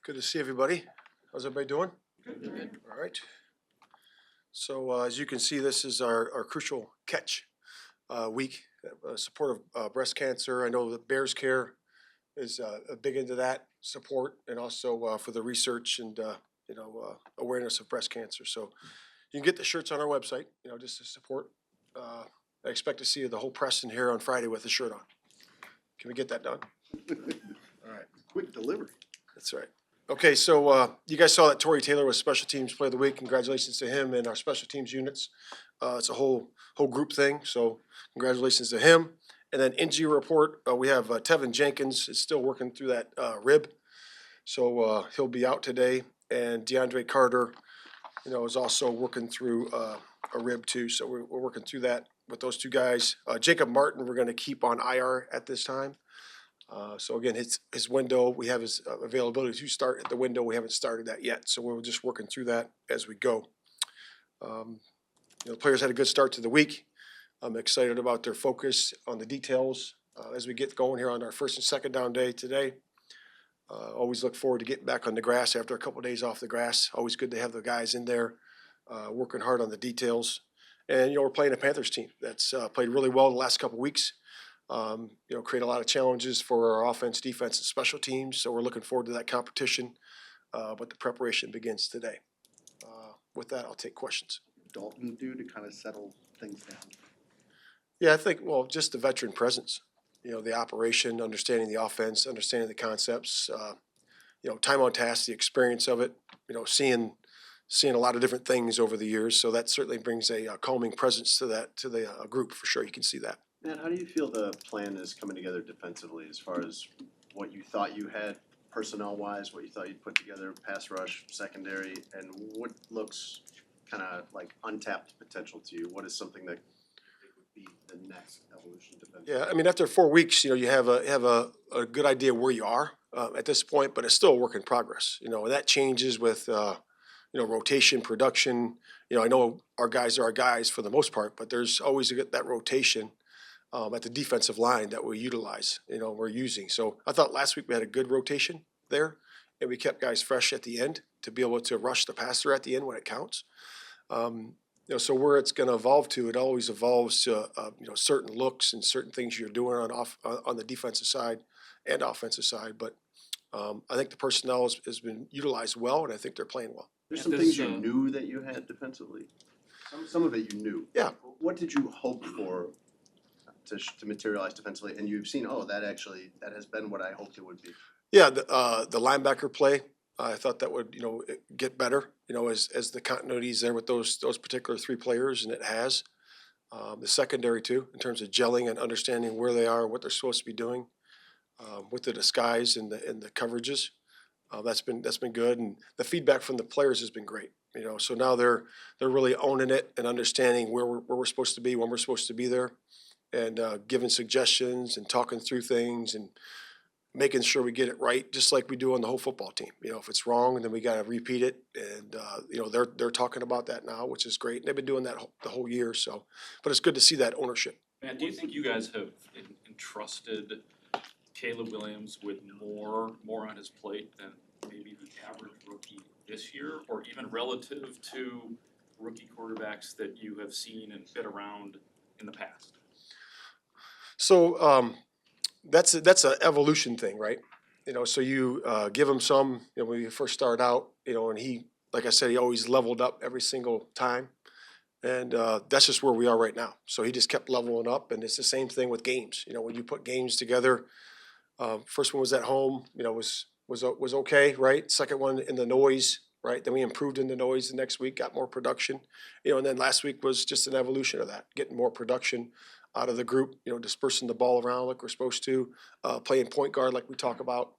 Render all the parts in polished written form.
Good to see everybody. How's everybody doing? Good. All right. So as you can see, this is our crucial catch week, support of breast cancer. I know that Bears Care is big into that support, and also for the research and awareness of breast cancer. So you can get the shirts on our website, just to support. I expect to see the whole press in here on Friday with the shirt on. Can we get that done? All right. Quick delivery. That's right. Okay, so you guys saw that Torrey Taylor was Special Teams Player of the Week. Congratulations to him and our special teams units. It's a whole group thing, so congratulations to him. And then injury report, we have Tevin Jenkins is still working through that rib, so he'll be out today. And DeAndre Carter, is also working through a rib too. So we're working through that with those two guys. Jacob Martin, we're going to keep on IR at this time. So again, his window, we have his availability to start at the window. We haven't started that yet, so we're just working through that as we go. The players had a good start to the week. I'm excited about their focus on the details as we get going here on our first and second down day today. Always look forward to getting back on the grass after a couple of days off the grass. Always good to have the guys in there working hard on the details. And we're playing a Panthers team that's played really well the last couple of weeks. Create a lot of challenges for our offense, defense, and special teams. So we're looking forward to that competition. But the preparation begins today. With that, I'll take questions. Dalton do to kind of settle things down? Yeah, I think, just the veteran presence. The operation, understanding the offense, understanding the concepts, time on task, the experience of it, seeing a lot of different things over the years. So that certainly brings a calming presence to the group for sure. You can see that. Matt, how do you feel the plan is coming together defensively as far as what you thought you had personnel-wise, what you thought you'd put together, pass rush, secondary, and what looks kind of like untapped potential to you? What is something that would be the next evolution defensively? Yeah, I mean, after 4 weeks, you have a good idea where you are at this point, but it's still a work in progress. And that changes with rotation, production. I know our guys are our guys for the most part, but there's always that rotation. At the defensive line that we utilize, we're using. So I thought last week we had a good rotation there, and we kept guys fresh at the end to be able to rush the passer at the end when it counts. So where it's going to evolve to, it always evolves to certain looks and certain things you're doing on the defensive side and offensive side. But I think the personnel has been utilized well, and I think they're playing well. There's some things you knew that you had defensively. Some of it you knew. Yeah. What did you hope for to materialize defensively, and you've seen, that has been what I hoped it would be? Yeah, the linebacker play, I thought that would get better, as the continuity is there with those particular three players, and it has. The secondary too, in terms of gelling and understanding where they are, what they're supposed to be doing, with the disguise and the coverages. That's been good, and the feedback from the players has been great. So now they're really owning it and understanding where we're supposed to be, when we're supposed to be there. And giving suggestions and talking through things and making sure we get it right, just like we do on the whole football team. If it's wrong, then we got to repeat it. And they're talking about that now, which is great. And they've been doing that the whole year. So, but it's good to see that ownership. Matt, do you think you guys have entrusted Caleb Williams with more on his plate than maybe the average rookie this year, or even relative to rookie quarterbacks that you have seen and been around in the past? So that's an evolution thing, right? So you give him some, when you first start out, and he, like I said, he always leveled up every single time. And that's just where we are right now. So he just kept leveling up, and it's the same thing with games. When you put games together, first one was at home, was okay, right? Second one in the noise, right? Then we improved in the noise the next week, got more production, and then last week was just an evolution of that, getting more production out of the group, dispersing the ball around like we're supposed to, playing point guard like we talk about,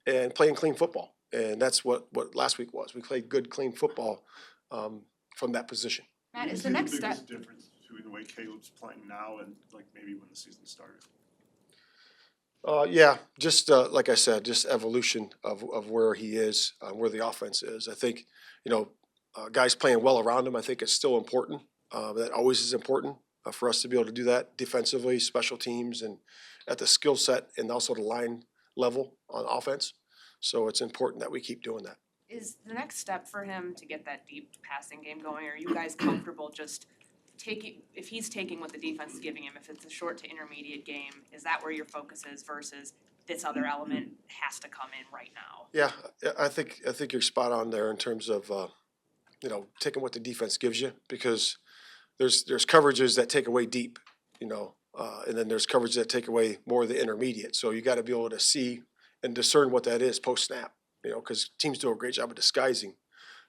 and playing clean football. And that's what last week was. We played good, clean football from that position. Matt, is the next step? What's the biggest difference between the way Caleb's playing now and like maybe when the season started? Just like I said, just evolution of where he is, where the offense is. I think, guys playing well around him, I think is still important. That always is important. For us to be able to do that defensively, special teams, and at the skill set and also the line level on offense. So it's important that we keep doing that. Is the next step for him to get that deep passing game going? Are you guys comfortable just taking, if he's taking what the defense is giving him, if it's a short to intermediate game, is that where your focus is versus this other element has to come in right now? Yeah, I think you're spot on there in terms of taking what the defense gives you, because there's coverages that take away deep, and then there's coverage that take away more of the intermediate. So you got to be able to see and discern what that is post snap, because teams do a great job of disguising.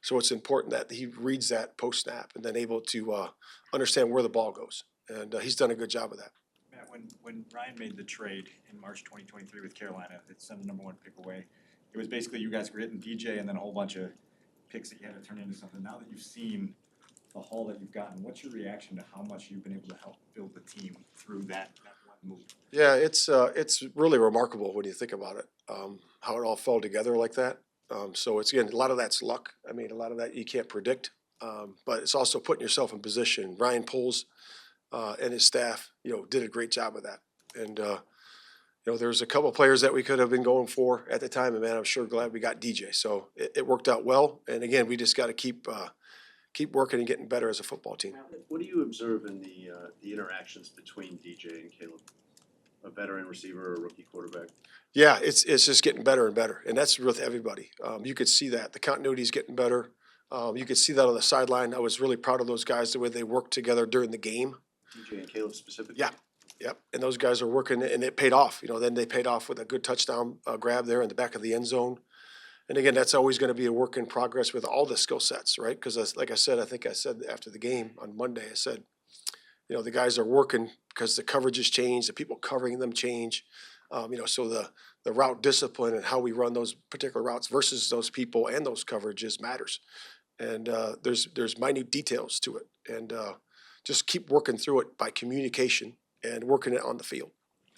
So it's important that he reads that post snap and then able to understand where the ball goes. And he's done a good job of that. Matt, when Ryan made the trade in March 2023 with Carolina, it sent the #1 pick away. It was basically you guys were hitting DJ and then a whole bunch of picks that you had to turn into something. Now that you've seen the haul that you've gotten, what's your reaction to how much you've been able to help build the team through that one move? Yeah, it's really remarkable when you think about it, how it all fell together like that. So it's, again, a lot of that's luck. I mean, a lot of that you can't predict, but it's also putting yourself in position. Ryan Poles and his staff, did a great job of that. And there's a couple of players that we could have been going for at the time, and man, I'm sure glad we got DJ. So it worked out well. And again, we just got to keep working and getting better as a football team. What do you observe in the interactions between DJ and Caleb? A veteran receiver or a rookie quarterback? Yeah, it's just getting better and better, and that's with everybody. You could see that the continuity is getting better. You could see that on the sideline. I was really proud of those guys, the way they worked together during the game. DJ and Caleb specifically? Yeah. Yep, and those guys are working, and it paid off. Then they paid off with a good touchdown grab there in the back of the end zone. And again, that's always going to be a work in progress with all the skill sets, right? Because like I said, I think I said after the game on Monday, I said, the guys are working because the coverage has changed, the people covering them change. So the route discipline and how we run those particular routes versus those people and those coverages matters. And there's minute details to it, and just keep working through it by communication and working it on the field.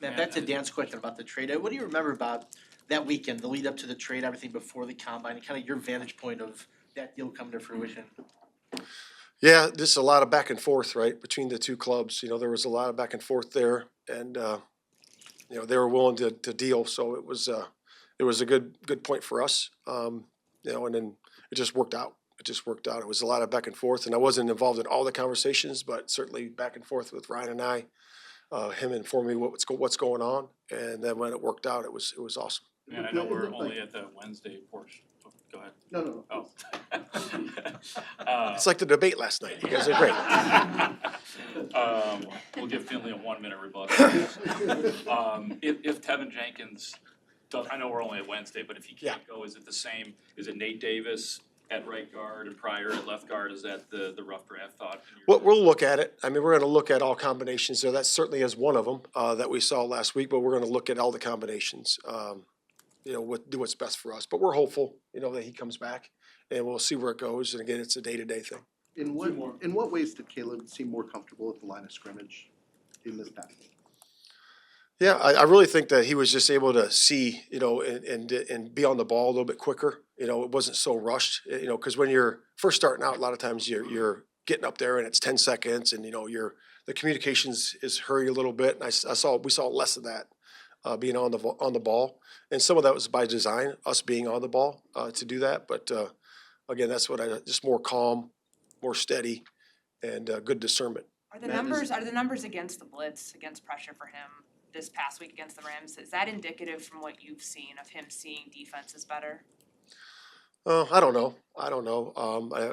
Matt, back to Dan's question about the trade. What do you remember about that weekend, the lead up to the trade, everything before the combine, and kind of your vantage point of that deal coming to fruition? Yeah, just a lot of back and forth, right, between the two clubs. There was a lot of back and forth there, and they were willing to deal. So it was a good point for us. And then it just worked out. It was a lot of back and forth, and I wasn't involved in all the conversations, but certainly back and forth with Ryan and I. Him informing me what's going on, and then when it worked out, it was awesome. And I know we're only at the Wednesday portion. Oh, go ahead. No. Oh. It's like the debate last night. You guys are great. We'll give Finley a 1-minute rebuttal. If Tevin Jenkins does, I know we're only at Wednesday, but if he can't go, is it the same? Is it Nate Davis at right guard and Pryor at left guard? Is that the rough draft thought? We'll look at it. I mean, we're going to look at all combinations. So that certainly is one of them that we saw last week. But we're going to look at all the combinations. Do what's best for us. But we're hopeful, that he comes back, and we'll see where it goes. And again, it's a day-to-day thing. In what ways did Caleb seem more comfortable at the line of scrimmage in this past game? Yeah, I really think that he was just able to see, and be on the ball a little bit quicker. It wasn't so rushed, because when you're first starting out, a lot of times you're getting up there and it's 10 seconds, and the communications is hurried a little bit. And we saw less of that being on the ball, and some of that was by design, us being on the ball to do that. But again, that's what just more calm, more steady, and good discernment. Are the numbers against the blitz, against pressure for him this past week against the Rams, is that indicative from what you've seen of him seeing defenses better? I don't know. I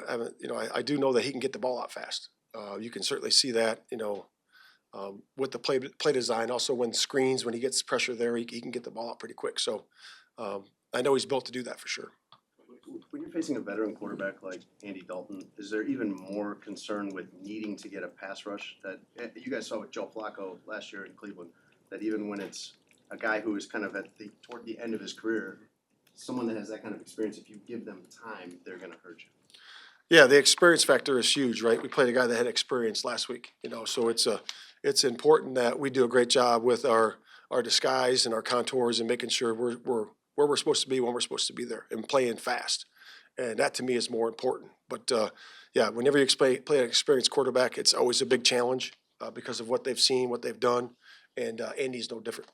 haven't. I do know that he can get the ball out fast. You can certainly see that. With the play design, also when he gets pressure there, he can get the ball out pretty quick. So I know he's built to do that for sure. When you're facing a veteran quarterback like Andy Dalton, is there even more concern with needing to get a pass rush that you guys saw with Joe Flacco last year in Cleveland? That even when it's a guy who is kind of toward the end of his career, someone that has that kind of experience, if you give them time, they're going to hurt you. Yeah, the experience factor is huge, right? We played a guy that had experience last week, so it's important that we do a great job with our disguise and our contours and making sure we're where we're supposed to be when we're supposed to be there and playing fast. And that to me is more important. But whenever you play an experienced quarterback, it's always a big challenge because of what they've seen, what they've done, and Andy's no different.